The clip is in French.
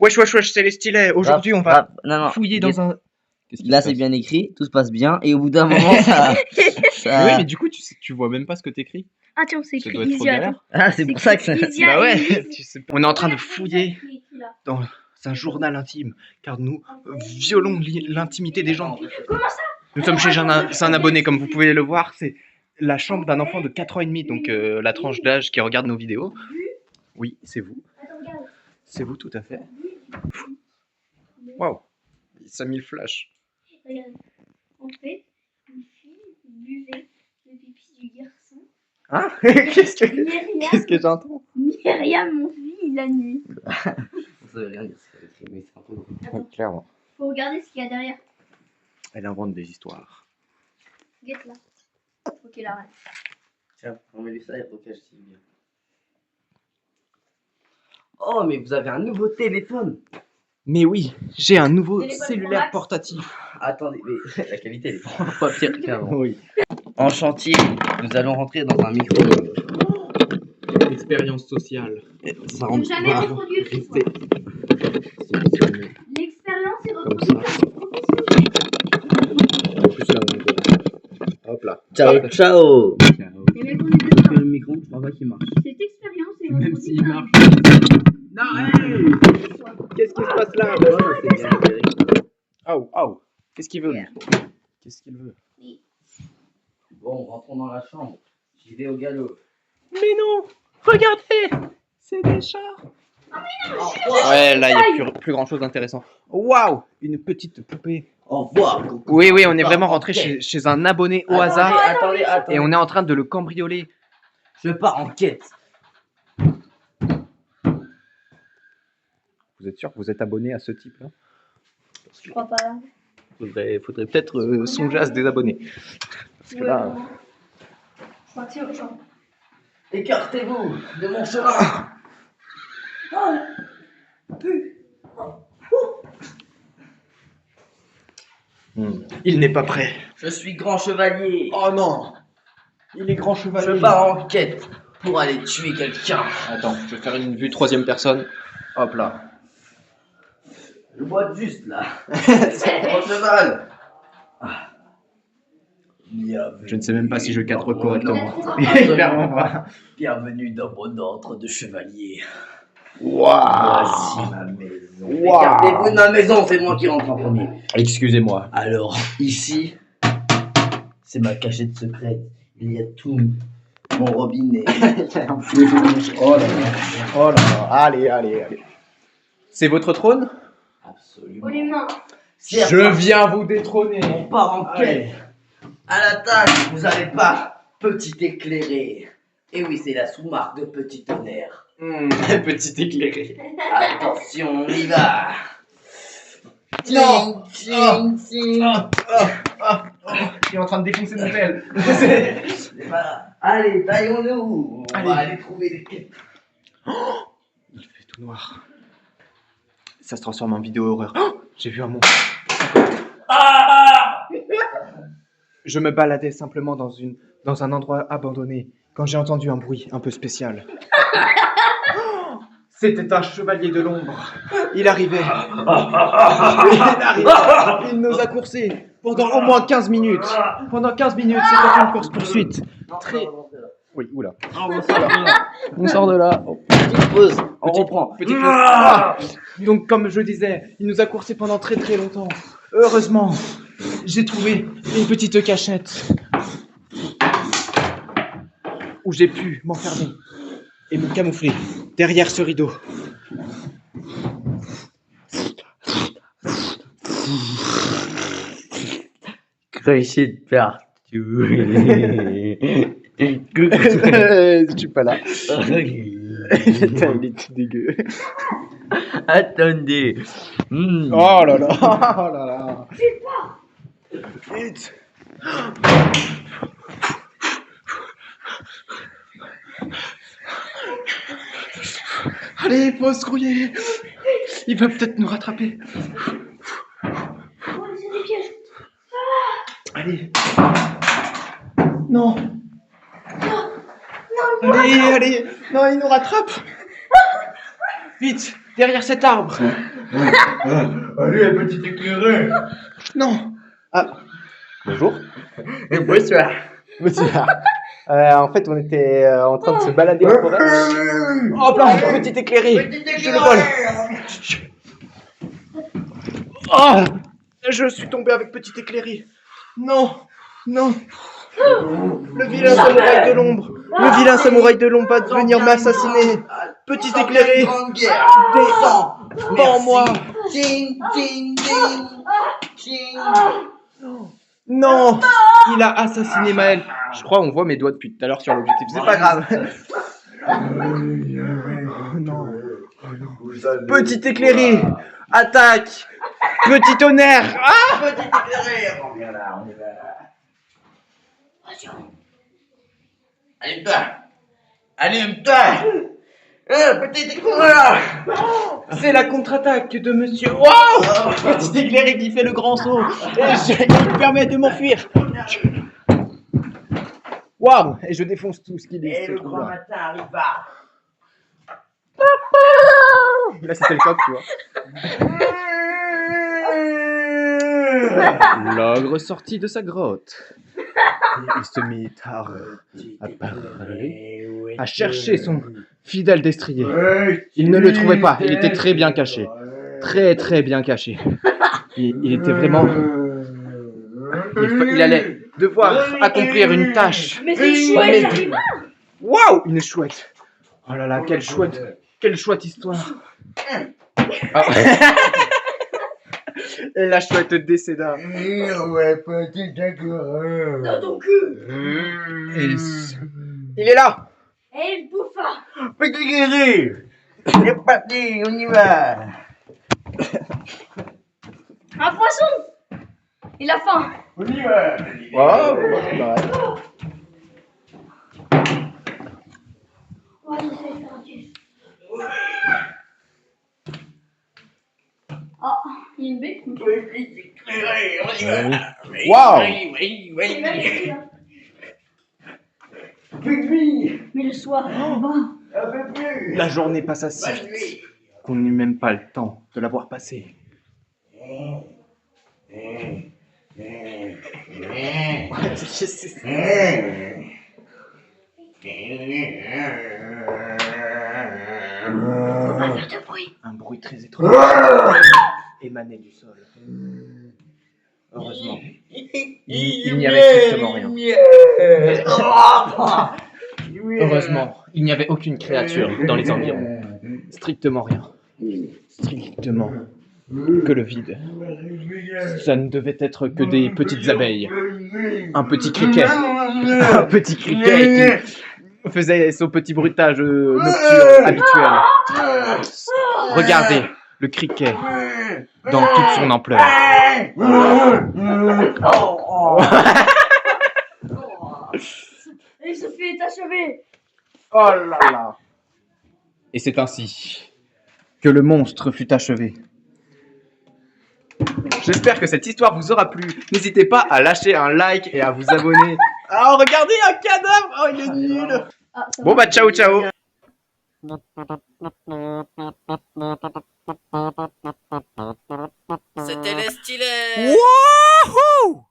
Wesh, wesh, wesh, c'est les stylets. Aujourd'hui, on va non, fouiller dans un... Là, c'est bien écrit, tout se passe bien, et au bout d'un moment, ça... Mais oui, mais du coup, tu vois même pas ce que t'écris. Ah tiens, c'est Ça écrit doit être trop Isia. galère. Ah, c'est pour ça que ça... Isia, Bah ouais, Elise. tu sais pas. On est en train de fouiller dans un journal intime, car nous violons l'intimité des gens. Comment ça? Nous sommes chez un abonné, comme vous pouvez le voir, c'est la chambre d'un enfant de 4 ans et demi, donc la tranche d'âge qui regarde nos vidéos. Oui, c'est vous. Attends, regarde. C'est vous, tout à fait. Waouh, ça a mis le flash. Regarde. En fait, une fille buvait le pipi du garçon. Hein? Qu'est-ce Myriam, que j'entends? Myriam, mon fils, la nuit. Vous savez rien dire ce qu'il y a écrit, mais c'est un peu drôle. Attends, Clairement. faut regarder ce qu'il y a derrière. Elle invente des histoires. Guette là. Ok, là, arrête. Tiens, remets-lui ça, il faut que je tire bien. Oh, mais vous avez un nouveau téléphone. Mais oui, j'ai un nouveau Téléphone cellulaire Pro Max. portatif. Attendez, mais la qualité, elle est pas pire qu'avant. Oui. En chantier, nous allons rentrer dans un micro. Expérience sociale. Ça rentre Jamais pas. reproduit le Restez. L'expérience est Comme reproduite ça. par le professionnel. En plus, là, on est... Hop là. Ciao, ciao. Les mecs, on est dedans. Le micro, je crois pas qu'il marche. Cette expérience est Même reproduite s'il par marche. un- Non, hey! Qu'est-ce qui se passe là? Ouais, c'est bien. Aouh, aouh. Qu'est-ce qu'il veut, lui? Qu'est-ce qu'il veut? Bon, rentrons dans la chambre. J'y vais au galop. Mais non! Regardez! C'est des chats! Au Ouais, là, il n'y a plus grand chose d'intéressant. Waouh! Une petite poupée. revoir. Oui, oui, on est vraiment rentré chez un abonné au hasard Attendez. et on est en train de le cambrioler. Je pars en quête. Vous êtes sûr que vous êtes abonné à ce type-là? Je crois pas. Faudrait peut-être songer à se désabonner. Parce que là... Je crois que c'est urgent. Écartez-vous de mon chemin. Il n'est pas prêt. Je suis grand chevalier. Oh non! Il est grand chevalier. Je pars en quête pour aller tuer quelqu'un. Attends, je vais faire une vue troisième personne. Hop là. Je vois juste là. Grand cheval. Je ne sais même pas si je cadre correctement. Absolument. Clairement pas. Bienvenue dans mon ordre de chevalier. Waouh! Voici ma maison. Wow. Écartez-vous de ma maison, c'est moi qui rentre en premier. Excusez-moi. Alors, ici, c'est ma cachette secrète. Il y a tout. Mon robinet. Oh là là. Oh là là. Allez. C'est votre trône? Absolument. Oh les mains. Je viens vous détrôner. On part en quête. À la tâche, vous n'avez pas petit éclairé. Et oui, c'est la sous-marque de Petit Tonnerre. Petit éclairé. Attention, on y va. Non. Ting. Je suis en train de défoncer mon tel. Voilà. Allez, taillons-nous. On Allez. va aller trouver des quêtes. Il fait tout noir. Ça se transforme en vidéo horreur. Oh, j'ai vu un monstre. Je me baladais simplement dans un endroit abandonné quand j'ai entendu un bruit un peu spécial. C'était un chevalier de l'ombre. Il arrivait. Il nous a coursés pendant au moins 15 minutes. Pendant 15 minutes, c'était une course-poursuite. Très... Oui, oula. On sort de là. Oh. Petite pause, on reprend. Petite pause. Ah. Donc, comme je disais, il nous a coursé pendant très très longtemps. Heureusement, j'ai trouvé une petite cachette où j'ai pu m'enfermer et me camoufler derrière ce rideau. Crochet de partout. Je suis pas là. Putain, il est tout dégueu. Attendez. Oh là là. Oh là là. Vite. Allez, faut se grouiller. Il va peut-être nous rattraper. Oh, c'est des pièges. Allez. Non. Non, Allez. Non, il nous rattrape. Vite. Derrière cet arbre. Allez, petit éclairé. Non. Ah. Bonjour. Et bonsoir. En fait, on était en train de se balader en forêt. Oh, petit éclairé. Je le vole. Oh, je suis tombé avec petit éclairé. Non, non. Le vilain samouraï de l'ombre. Le vilain samouraï de l'ombre va venir m'assassiner. Petit éclairé. Descends-moi. Ding, ding, ding. Ding. Non, il a assassiné Maël. Je crois on voit mes doigts depuis tout à l'heure sur l'objectif. C'est pas grave. Non. Petit éclairé, attaque. Petit tonnerre. Ah, Petit éclairé. On vient là, on est là. Allume-toi. Allume-toi. Petit éclairé. c'est la contre-attaque de monsieur. Wow, petit éclairé qui fait le grand saut. Et il me permet de m'enfuir. Waouh, et je défonce tout ce qui Et est. le grand matin arriva. Là, c'était le coq, tu vois. L'ogre sortit de sa grotte. Il se mit à parler, à chercher son fidèle destrier. Il ne le trouvait pas, il était très bien caché. Très très bien caché. Il était vraiment... Il allait devoir accomplir une tâche. Mais c'est chouette, j'arrive pas. Waouh, une chouette. Oh là là, quelle chouette histoire. Ah. Et la chouette décéda. Ouais, petit éclairé. Dans ton cul. Il est là. Et il bouffa. Petit éclairé. C'est parti, on y va. Un poisson. Il a faim. On y va. Oh, Ouais, je sais faire un piège. Oh, il y a une baie. Petit éclairé, on y va. Waouh. Oui. C'est là, c'est là. Plus. Mais le soir, il va. Un peu plus. La journée passa si vite qu'on n'eut même pas le temps de la voir passer. Faut pas faire de bruit. Un bruit très étrange émanait du sol. Heureusement, il n'y avait strictement rien. Heureusement, il n'y avait aucune créature dans les environs. Strictement rien. Strictement que le vide. Ça ne devait être que des petites abeilles. Un petit criquet. Un petit criquet qui faisait son petit bruitage nocturne habituel. Regardez le criquet dans toute son ampleur. Et Sophie est achevée. Oh là là. Et c'est ainsi que le monstre fut achevé. J'espère que cette histoire vous aura plu. N'hésitez pas à lâcher un like et à vous abonner. Oh, regardez un cadavre. Oh, il est nul. Ah, ça Bon va. bah ciao ciao. C'était les stylés. Wouhou!